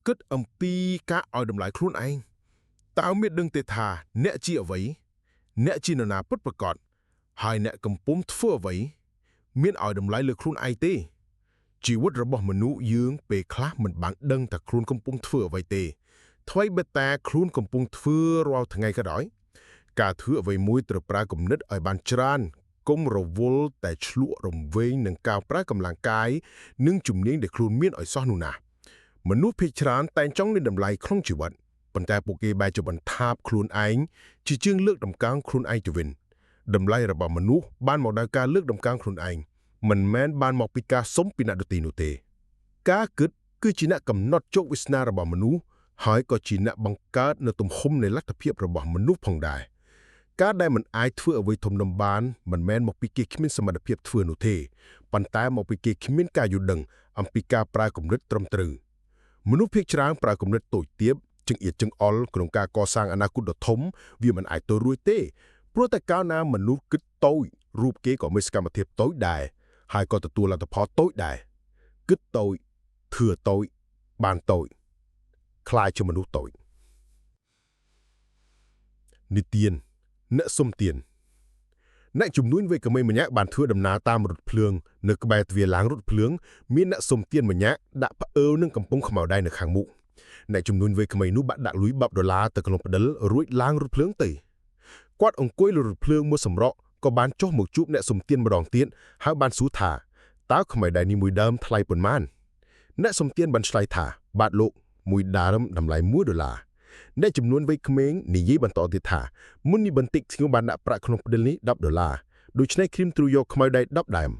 គិតអំពីការឲ្យតម្លៃខ្លួនឯងតើមានដឹងទេថាអ្នកជាអ្វីអ្នកជានរណាពិតប្រាកដហើយអ្នកកំពុងធ្វើអ្វីមានឲ្យតម្លៃលើខ្លួនឯងទេជីវិតរបស់មនុស្សយើងពេលខ្លះមិនបានដឹងថាខ្លួនកំពុងធ្វើអ្វីទេថ្មីបេតាខ្លួនកំពុងធ្វើរាល់ថ្ងៃក៏ដោយការធ្វើអ្វីមួយត្រូវប្រើគំនិតឲ្យបានច្រើនកុំរវល់តែឆ្លក់រំវែងនឹងការប្រើកម្លាំងកាយនិងជំនាញដែលខ្លួនមានឲ្យសោះនោះណាមនុស្សភាគច្រើនតែងចង់មានតម្លៃក្នុងជីវិតប៉ុន្តែពួកគេបែរជាបន្ទាបខ្លួនឯងជាជាងលើកតម្កើងខ្លួនឯងទៅវិញតម្លៃរបស់មនុស្សបានមកដោយការលើកតម្កើងខ្លួនឯងមិនមែនបានមកពីការសុំពីអ្នកដទៃនោះទេការគិតគឺជាអ្នកកំណត់ជោគវាសនារបស់មនុស្សហើយក៏ជាអ្នកបង្កើតនូវទំហំនៃលទ្ធភាពរបស់មនុស្សផងដែរការដែលមិនអាចធ្វើអ្វីធំដុំបានមិនមែនមកពីគេគ្មានសមត្ថភាពធ្វើនោះទេប៉ុន្តែមកពីគេគ្មានការយល់ដឹងអំពីការប្រើគំនិតត្រឹមត្រូវមនុស្សភាគច្រើនប្រើគំនិតតូចទាបចង្អៀតចង្អល់ក្នុងការកសាងអនាគតដ៏ធំវាមិនអាចទៅរួចទេព្រោះតែកាលណាមនុស្សគិតតូចរូបគេក៏មានសកម្មភាពតូចដែរហើយក៏ទទួលលទ្ធផលតូចដែរគិតតូចធ្វើតូចបានតូចខ្លាចជាមនុស្សតូចនិទានអ្នកសុំទានអ្នកជំនួញវ័យក្មេងម្នាក់បានធ្វើដំណើរតាមរថភ្លើងនៅក្បែរទ្វារឡានរថភ្លើងមានអ្នកសុំទានម្នាក់ដាក់ផ្អើលនឹងកំប៉ុងខ្មៅដៃនៅខាងមុខអ្នកជំនួញវ័យក្មេងនោះបាក់ដាក់លុយ$10ទៅក្នុងផ្ដិលរួចឡើងរថភ្លើងទៅគាត់អង្គុយលើរថភ្លើងមួយសម្រក់ក៏បានចុះមកជួបអ្នកសុំទានម្ដងទៀតហើយបានសួរថាតើខ្មៅដៃនេះមួយដើមថ្លៃប៉ុន្មានអ្នកសុំទានបានឆ្លើយថាបាទលោកមួយដើមតម្លៃ$1អ្នកចំនួនវ័យក្មេងនិយាយបន្តទៀតថាមុននេះបន្តិចខ្ញុំបានដាក់ប្រាក់ក្នុងផ្ដិលនេះ$10ដូច្នេះខ្ញុំទ្រូយកខ្មៅដៃ10ដើម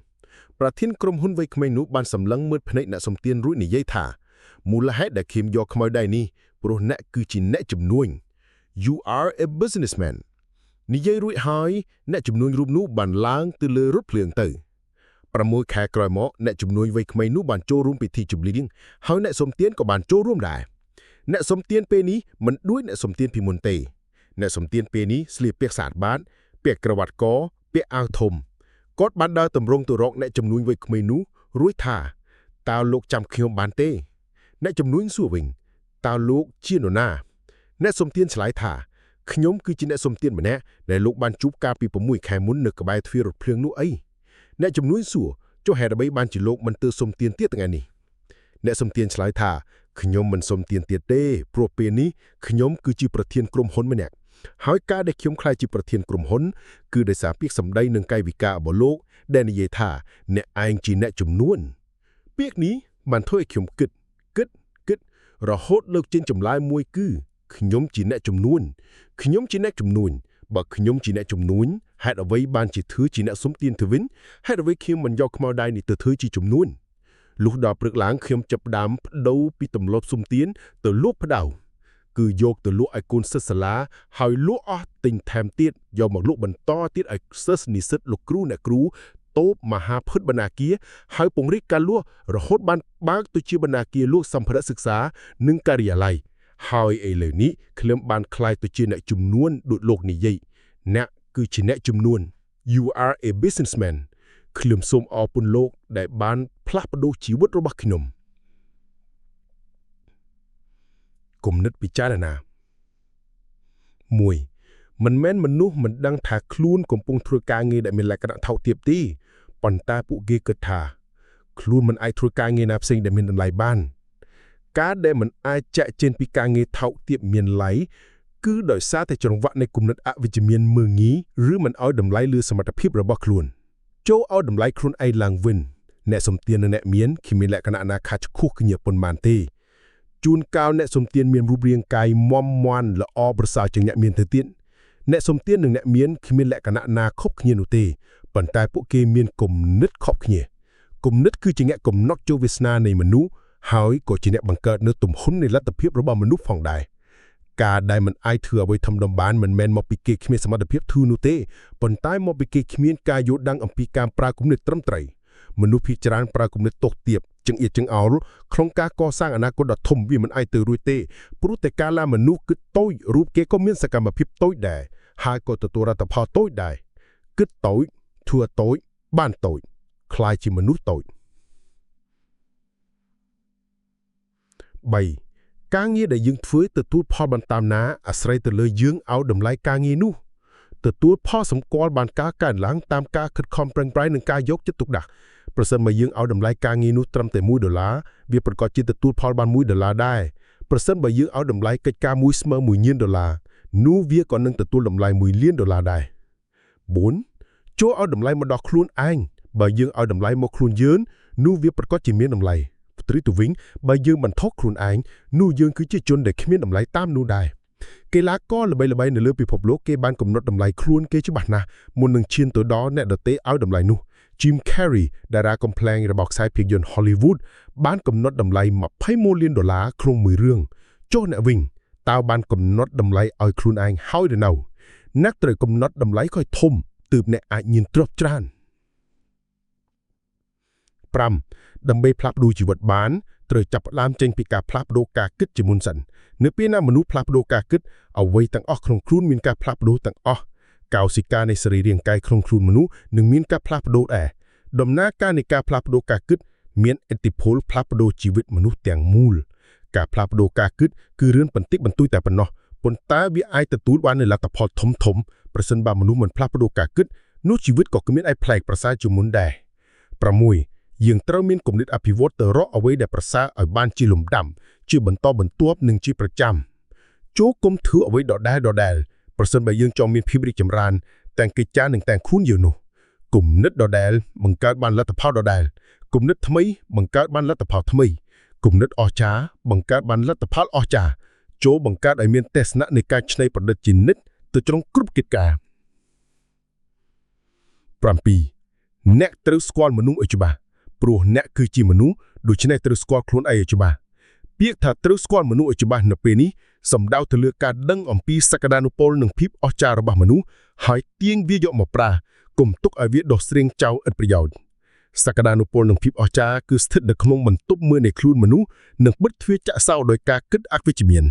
ប្រធានក្រុមហ៊ុនវ័យក្មេងនោះបានសម្លឹងមើលភ្នែកអ្នកសុំទានរួចនិយាយថាមូលហេតុដែលខ្ញុំយកខ្មៅដៃនេះព្រោះអ្នកគឺជាអ្នកជំនួញ You are a businessman និយាយរួចហើយអ្នកជំនួញរូបនោះបានឡើងទៅលើរថភ្លើងទៅ6ខែក្រោយមកអ្នកជំនួញវ័យក្មេងនោះបានចូលរួមពិធីជប់លៀងហើយអ្នកសុំទានក៏បានចូលរួមដែរអ្នកសុំទានពេលនេះមិនដូចអ្នកសុំទានពីមុនទេអ្នកសុំទានពេលនេះស្លៀកពាក់ស្អាតបាតពាក់ក្រវ៉ាត់កពាក់អាវធំគាត់បានដើរទម្រង់ទៅរកអ្នកជំនួញវ័យក្មេងនោះរួចថាតើលោកចាំខ្ញុំបានទេអ្នកជំនួញសួរវិញតើលោកជានរណាអ្នកសុំទានឆ្លើយថាខ្ញុំគឺជាអ្នកសុំទានម្នាក់ដែលលោកបានជួបកាលពី6ខែមុននៅក្បែរទ្វាររថភ្លើងនោះអីអ្នកជំនួញសួរចុះហេតុអ្វីបានជាលោកមិនទៅសុំទានទៀតថ្ងៃនេះអ្នកសុំទានឆ្លើយថាខ្ញុំមិនសុំទានទៀតទេព្រោះពេលនេះខ្ញុំគឺជាប្រធានក្រុមហ៊ុនម្នាក់ហើយការដែលខ្ញុំក្លាយជាប្រធានក្រុមហ៊ុនគឺដោយសារពាក្យសម្ដីនិងកាយវិការរបស់លោកដែលនិយាយថាអ្នកឯងជាអ្នកជំនួញពាក្យនេះបានធ្វើឲ្យខ្ញុំគិតរហូតលើកចេញចម្លើយមួយគឺខ្ញុំជាអ្នកជំនួញបើខ្ញុំជាអ្នកជំនួញហេតុអ្វីបានជាធ្វើជាអ្នកសុំទានទៅវិញហេតុអ្វីខ្ញុំមិនយកខ្មៅដៃនេះទៅធ្វើជាជំនួញលុះដល់ព្រឹកឡើងខ្ញុំចាប់ផ្ដើមបដូរពីទម្លាប់សុំទានទៅលក់ផ្ដៅគឺយកទៅលក់ឲ្យកូនសិស្សសាលាហើយលក់អស់ទិញថែមទៀតយកមកលក់បន្តទៀតឲ្យសិស្សនិស្សិតលោកគ្រូអ្នកគ្រូតូបមហាភុតបណ្ណាគារហើយពង្រីកការលក់រហូតបានបើកទៅជាបណ្ណាគារលក់សម្ភារៈសិក្សានិងការិយាល័យហើយឥឡូវនេះខ្ញុំបានក្លាយទៅជាអ្នកជំនួញដូចលោកនិយាយអ្នកគឺជាអ្នកជំនួញ You are a businessman ខ្ញុំសូមអរគុណលោកដែលបានផ្លាស់ប្ដូរជីវិតរបស់ខ្ញុំគំនិតពិចារណា1មិនមែនមនុស្សមិនដឹងថាខ្លួនកំពុងធ្វើការងារដែលមានលក្ខណៈថោកទាបទេប៉ុន្តែពួកគេគិតថាខ្លួនមិនអាចធ្វើការងារណាផ្សេងដែលមានតម្លៃបានការដែលមិនអាចចាក់ចេញពីការងារថោកទាបមានឡៃគឺដោយសារតែចង្វាក់នៃគំនិតអវិជ្ជមានមើងងាយឬមិនឲ្យតម្លៃលើសមត្ថភាពរបស់ខ្លួនចូលឲ្យតម្លៃខ្លួនឯងឡើងវិញអ្នកសុំទាននិងអ្នកមានគ្មានលក្ខណៈណាខាត់ខុសគ្នាប៉ុន្មានទេជួនកាលអ្នកសុំទានមានរូបរាងកាយមាំមាន់ល្អប្រសើរជាងអ្នកមានទៅទៀតអ្នកសុំទាននិងអ្នកមានគ្មានលក្ខណៈណាខុសគ្នានោះទេប៉ុន្តែពួកគេមានគំនិតខុសគ្នាគំនិតគឺជាអ្នកកំណត់ជោគវាសនានៃមនុស្សហើយក៏ជាអ្នកបង្កើតនូវទំហំនៃលទ្ធភាពរបស់មនុស្សផងដែរការដែលមិនអាចធ្វើអ្វីធំដុំបានមិនមែនមកពីគេគ្មានសមត្ថភាពធ្វើនោះទេប៉ុន្តែមកពីគេគ្មានការយល់ដឹងអំពីការប្រើគំនិតត្រឹមត្រូវមនុស្សភាគច្រើនប្រើគំនិតតូចទាបចង្អៀតចង្អោលក្នុងការកសាងអនាគតដ៏ធំវាមិនអាចទៅរួចទេព្រោះតែកាលណាមនុស្សគិតតូចរូបគេក៏មានសកម្មភាពតូចដែរហើយក៏ទទួលលទ្ធផលតូចដែរគិតតូចធ្វើតូចបានតូចខ្លាយជាមនុស្សតូច3 ការងារដែលយើងធ្វើទទួលផលបានតាមណាអាស្រ័យទៅលើយើងឲ្យតម្លៃការងារនោះទទួលផលសម្គាល់បានការកើនឡើងតាមការខិតខំប្រឹងប្រែងនិងការយកចិត្តទុកដាក់ប្រសិនបើយើងឲ្យតម្លៃការងារនោះត្រឹមតែ$1វាប្រកាសជាទទួលផលបាន$1ដែរប្រសិនបើយើងឲ្យតម្លៃកិច្ចការមួយស្មើ$1,000,000នោះវាក៏នឹងទទួលតម្លៃ$1,000,000ដែរ4ចូលឲ្យតម្លៃមកដល់ខ្លួនឯងបើយើងឲ្យតម្លៃមកខ្លួនយើងនោះវាប្រកាសជាមានតម្លៃផ្ទុយទៅវិញបើយើងបន្ថោកខ្លួនឯងនោះយើងគឺជាជនដែលគ្មានតម្លៃតាមនោះដែរកីឡាករល្បីៗនៅលើពិភពលោកគេបានកំណត់តម្លៃខ្លួនគេច្បាស់ណាស់មុននឹងឈានទៅដល់អ្នកដទៃឲ្យតម្លៃនោះ Jim Carrey តារាកំប្លែងរបស់ខ្សែភាពយន្ត Hollywood បានកំណត់តម្លៃ$20 លានក្នុងមួយរឿងចុះអ្នកវិញតើបានកំណត់តម្លៃឲ្យខ្លួនឯងហើយឬនៅអ្នកត្រូវកំណត់តម្លៃឲ្យធំទើបអ្នកអាចមានទ្រព្យច្រើន5ដើម្បីផ្លាស់ប្ដូរជីវិតបានត្រូវចាប់ផ្ដើមចេញពីការផ្លាស់ប្ដូរការគិតជាមុនសិននៅពេលណាមនុស្សផ្លាស់ប្ដូរការគិតអ្វីទាំងអស់ក្នុងខ្លួនមានការផ្លាស់ប្ដូរទាំងអស់កោសិកានៃសរីរាង្គកាយក្នុងខ្លួនមនុស្សនឹងមានការផ្លាស់ប្ដូរដែរដំណើរការនៃការផ្លាស់ប្ដូរការគិតមានឥទ្ធិពលផ្លាស់ប្ដូរជីវិតមនុស្សទាំងមូលការផ្លាស់ប្ដូរការគិតគឺរឿងបន្តិចបន្តួចតែប៉ុណ្ណោះប៉ុន្តែវាអាចទទួលបាននូវលទ្ធផលធំប្រសិនបើមនុស្សមិនផ្លាស់ប្ដូរការគិតនោះជីវិតក៏គ្មានអីប្លែកប្រសើរជាងមុនដែរ6យើងត្រូវមានគំនិតអភិវឌ្ឍទៅរកអ្វីដែលប្រសើរឲ្យបានជាលំដាប់ជាបន្តបន្ទាប់និងជាប្រចាំចូលគុំធ្វើអ្វីដដែលប្រសិនបើយើងចង់មានភាពរីកចម្រើនទាំងកិច្ចការនិងទាំងខ្លួនយើងនោះគំនិតដដែលបង្កើតបានលទ្ធផលដដែលគំនិតថ្មីបង្កើតបានលទ្ធផលថ្មីគំនិតអស្ចារ្យបង្កើតបានលទ្ធផលអស្ចារ្យចូលបង្កើតឲ្យមានទស្សនៈនៃការច្នៃប្រឌិតជានិច្ចទៅក្នុងគ្រប់កិច្ចការ7អ្នកត្រូវស្គាល់មនុស្សឲ្យច្បាស់ព្រោះអ្នកគឺជាមនុស្សដូច្នេះត្រូវស្គាល់ខ្លួនឯងឲ្យច្បាស់ពាក្យថាត្រូវស្គាល់មនុស្សឲ្យច្បាស់នៅពេលនេះសំដៅទៅលើការដឹងអំពីសក្តានុពលនិងភាពអស្ចារ្យរបស់មនុស្សហើយទាញវាយកមកប្រើកុំទុកឲ្យវាដុះស្រៀងចោលឥតប្រយោជន៍សក្តានុពលនិងភាពអស្ចារ្យគឺស្ថិតនៅក្នុងបន្ទប់មើលនៃខ្លួនមនុស្សនិងបិទទ្វារចាក់សោដោយការគិតអវិជ្ជមាន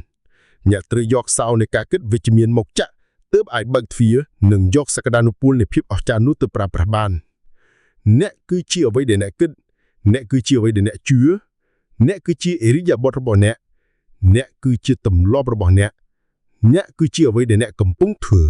អ្នកត្រូវយកសោនៃការគិតវិជ្ជមានមកចាក់ទើបអាចបើកទ្វារនិងយកសក្តានុពលនៃភាពអស្ចារ្យនោះទៅប្រើប្រាស់បានអ្នកគឺជាអ្វីដែលអ្នកគិតអ្នកគឺជាអ្វីដែលអ្នកជឿអ្នកគឺជាអរិយាបថរបស់អ្នកគឺជាទម្លាប់របស់អ្នកគឺជាអ្វីដែលអ្នកកំពុងធ្វើ